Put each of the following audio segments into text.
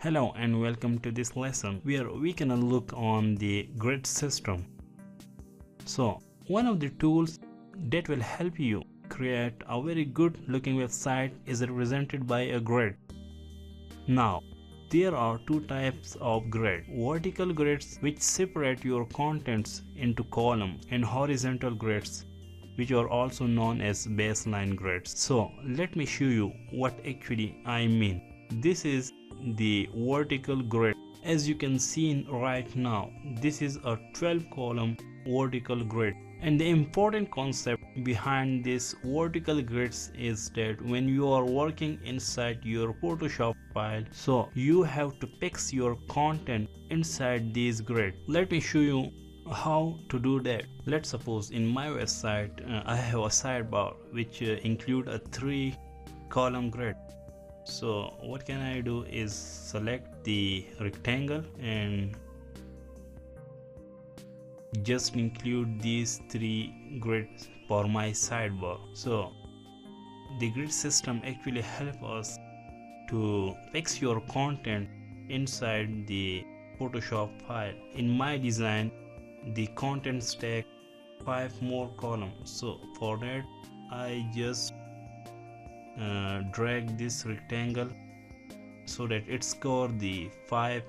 Hello and welcome to this lesson where we can look on the grid system. So one of the tools that will help you create a very good looking website is represented by a grid. Now there are two types of grid: vertical grids which separate your contents into columns, and horizontal grids which are also known as baseline grids. So let me show you what actually I mean. This is the vertical grid. As you can see right now, this is a 12 column vertical grid, and the important concept behind this vertical grids is that when you are working inside your Photoshop file, so you have to fix your content inside this grid. Let me show you how to do that. Let's suppose in my website I have a sidebar which include a 3 column grid. So what can I do is select the rectangle and just include these 3 grids for my sidebar. So the grid system actually help us to fix your content inside the Photoshop file. In my design, the content stack 5 more columns. So for that I just drag this rectangle so that it's cover the 5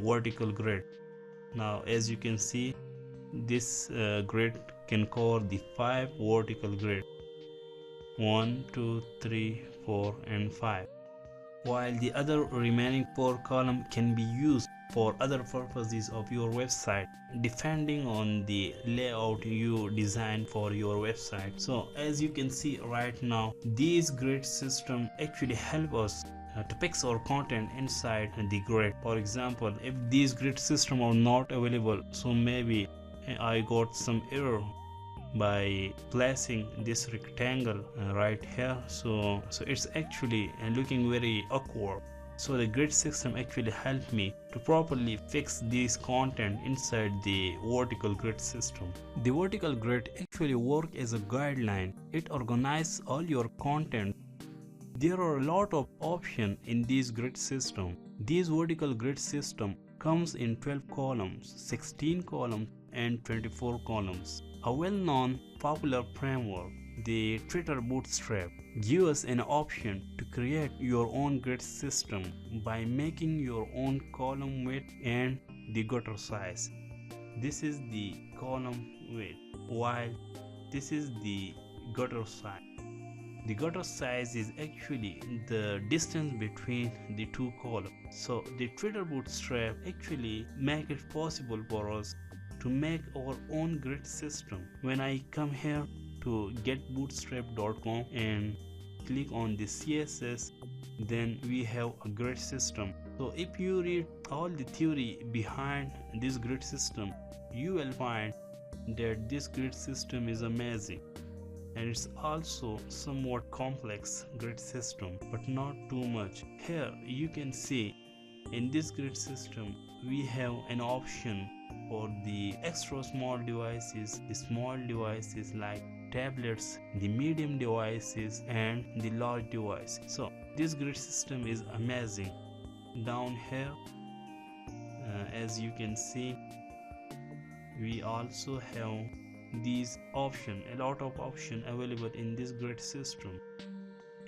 vertical grid. Now as you can see, this grid can cover the 5 vertical grid: 1 2 3 4 and 5, while the other remaining 4 column can be used for other purposes of your website depending on the layout you design for your website. So as you can see right now, these grid system actually help us to fix our content inside the grid. For example, if these grid system are not available, so maybe I got some error by placing this rectangle right here, so it's actually looking very awkward. So the grid system actually helped me to properly fix this content inside the vertical grid system. The vertical grid actually works as a guideline. It organizes all your content. There are a lot of options in this grid system. This vertical grid system comes in 12 columns, 16 columns and 24 columns. A well-known popular framework, the Bootstrap, gives us an option to create your own grid system by making your own column width and the gutter size. This is the column width, while this is the gutter size. The gutter size is actually the distance between the 2 columns. So the Bootstrap actually make it possible for us to make our own grid system. When I come here to getbootstrap.com and click on the CSS, then we have a grid system. So if you read all the theory behind this grid system, you will find that this grid system is amazing, and it's also somewhat complex grid system, but not too much. Here you can see in this grid system we have an option for the extra small devices, the small devices like tablets, the medium devices and the large devices. So this grid system is amazing. Down here as you can see, we also have these option, a lot of option available in this grid system.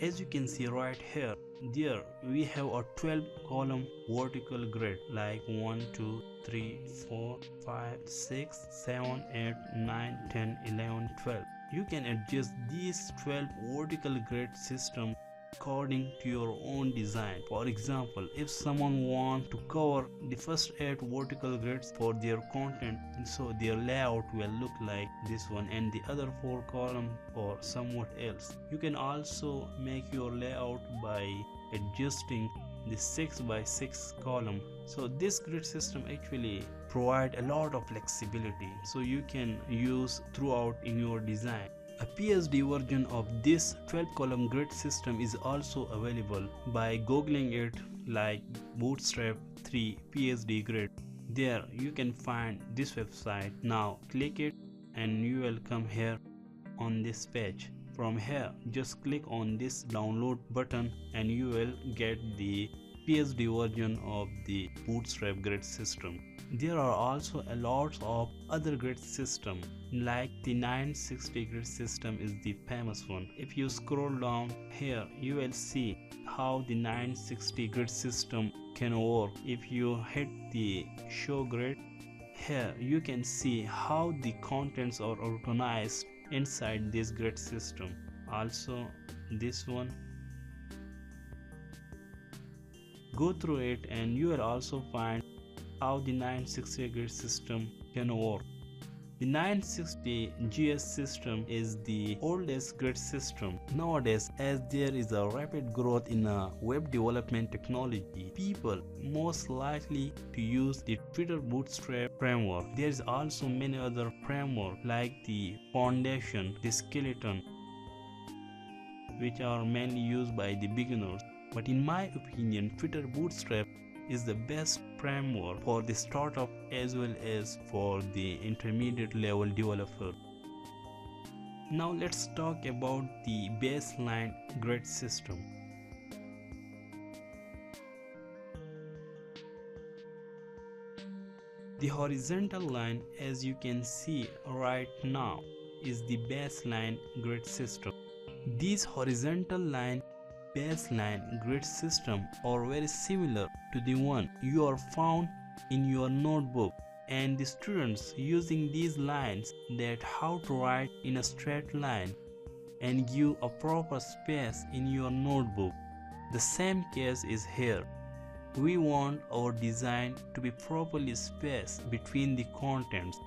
As you can see right here, there we have a 12 column vertical grid like 1 2 3 4 5 6 7 8 9 10 11 12. You can adjust these 12 vertical grid system according to your own design. For example, if someone wants to cover the first 8 vertical grids for their content, so their layout will look like this one, and the other 4 columns for somewhat else. You can also make your layout by adjusting the 6 by 6 column. So this grid system actually provide a lot of flexibility, so you can use throughout in your design. A PSD version of this 12 column grid system is also available by googling it like Bootstrap 3 PSD grid. There you can find this website. Now click it and you will come here on this page. From here just click on this download button and you will get the PSD version of the Bootstrap grid system. There are also a lot of other grid systems, like the 960 grid system is the famous one. If you scroll down here, you will see how the 960 grid system can work. If you hit the show grid, here you can see how the contents are organized inside this grid system. Also this one, go through it and you will also find how the 960 grid system can work. The 960 GS system is the oldest grid system nowadays. As there is a rapid growth in web development technology, people most likely to use the Twitter Bootstrap framework. There is also many other frameworks like the Foundation, the Skeleton, which are mainly used by the beginners. But in my opinion, Twitter Bootstrap is the best framework for the startup as well as for the intermediate level developer. Now let's talk about the baseline grid system. The horizontal line, as you can see right now, is the baseline grid system. These horizontal line baseline grid system are very similar to the one you are found in your notebook, and the students using these lines that how to write in a straight line and give a proper space in your notebook. The same case is here. We want our design to be properly spaced between the contents.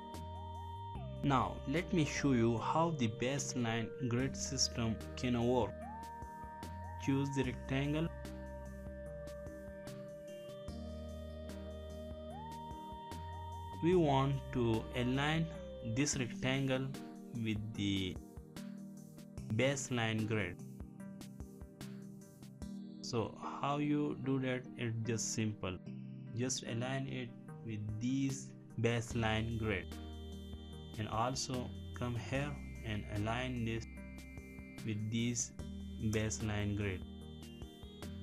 Now let me show you how the baseline grid system can work. Choose the rectangle. We want to align this rectangle with the baseline grid. So how you do that? It's just simple. Just align it with these baseline grid, and also come here and align this with these baseline grid.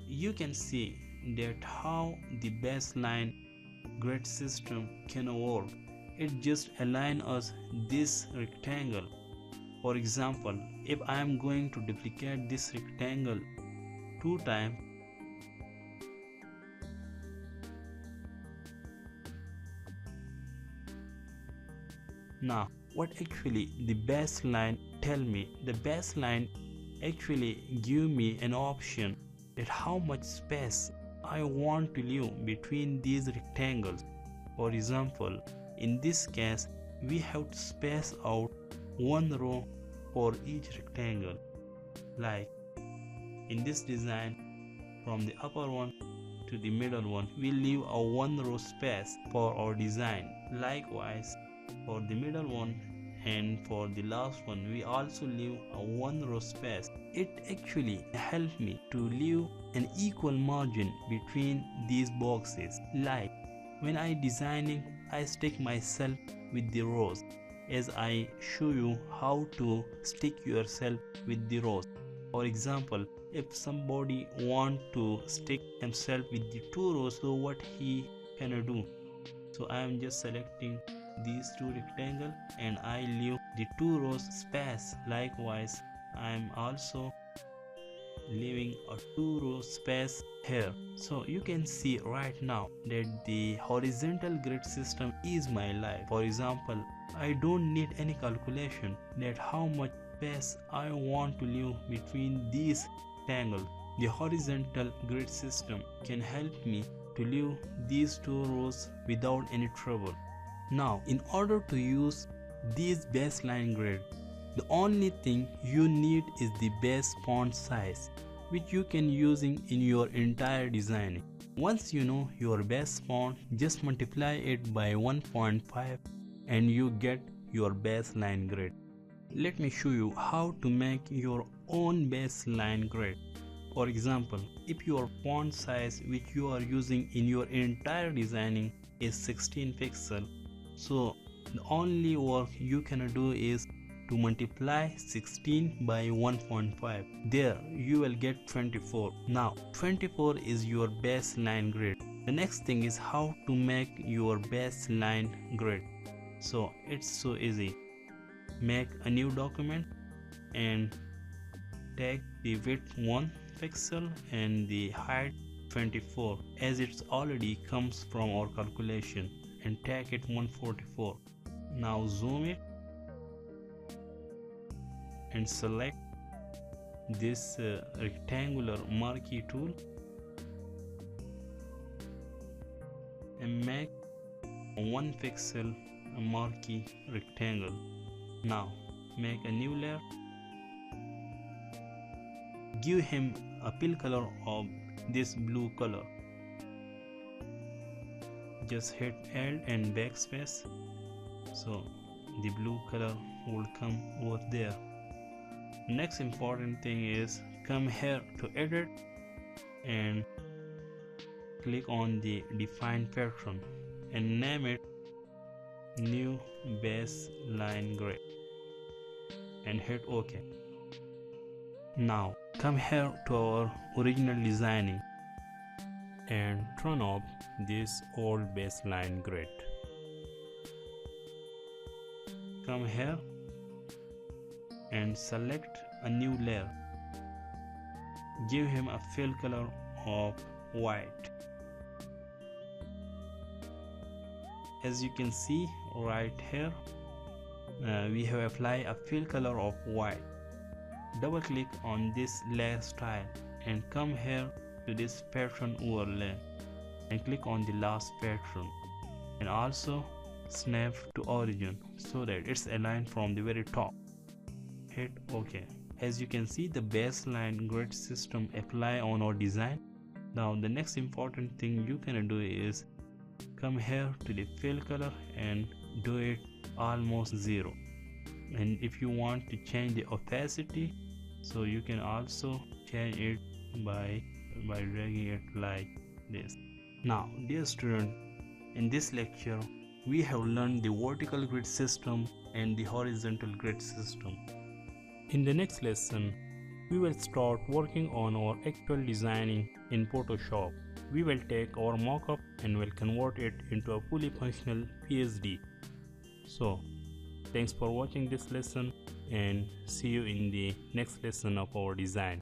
You can see that how the baseline grid system can work. It just align us this rectangle. For example, if I am going to duplicate this rectangle 2 times, now what actually the baseline tell me? The baseline actually give me an option that how much space I want to leave between these rectangles. For example, in this case, we have to space out 1 row for each rectangle. Like in this design, from the upper one to the middle one, we leave a 1 row space for our design. Likewise, for the middle one and for the last one, we also leave a 1 row space. It actually helped me to leave an equal margin between these boxes. Like when I designing, I stick myself with the rows, as I show you how to stick yourself with the rows. For example, if somebody want to stick himself with the 2 rows, so what he can do? So I am just selecting these 2 rectangles and I leave the 2 rows space. Likewise, I am also leaving a 2 row space here. So you can see right now that the horizontal grid system is my life. For example, I don't need any calculation that how much space I want to leave between these rectangles. The horizontal grid system can help me to leave these 2 rows without any trouble. Now, in order to use this baseline grid, the only thing you need is the base font size, which you can using in your entire design. Once you know your base font, just multiply it by 1.5 and you get your baseline grid. Let me show you how to make your own baseline grid. For example, if your font size which you are using in your entire designing is 16 pixels, so the only work you can do is to multiply 16 by 1.5. There you will get 24. Now 24 is your baseline grid. The next thing is how to make your baseline grid. So it's so easy. Make a new document and take the width 1 pixel and the height 24, as it's already comes from our calculation, and take it 144. Now zoom it and select this rectangular marquee tool and make a 1 pixel marquee rectangle. Now make a new layer. Give him a fill color of this blue color. Just hit Alt and backspace, so the blue color will come over there. Next important thing is come here to edit and click on the define pattern and name it new baseline grid and hit OK. Now come here to our original designing and turn off this old baseline grid. Come here and select a new layer. Give him a fill color of white. As you can see right here, we have applied a fill color of white. Double click on this layer style and come here to this pattern overlay and click on the last pattern, and also snap to origin so that it's aligned from the very top. Hit OK. As you can see, the baseline grid system apply on our design. Now the next important thing you can do is come here to the fill color and do it almost 0. And if you want to change the opacity, so you can also change it by dragging it like this. Now dear student, in this lecture we have learned the vertical grid system and the horizontal grid system. In the next lesson we will start working on our actual designing in Photoshop. We will take our mockup and will convert it into a fully functional PSD. So thanks for watching this lesson and see you in the next lesson of our design.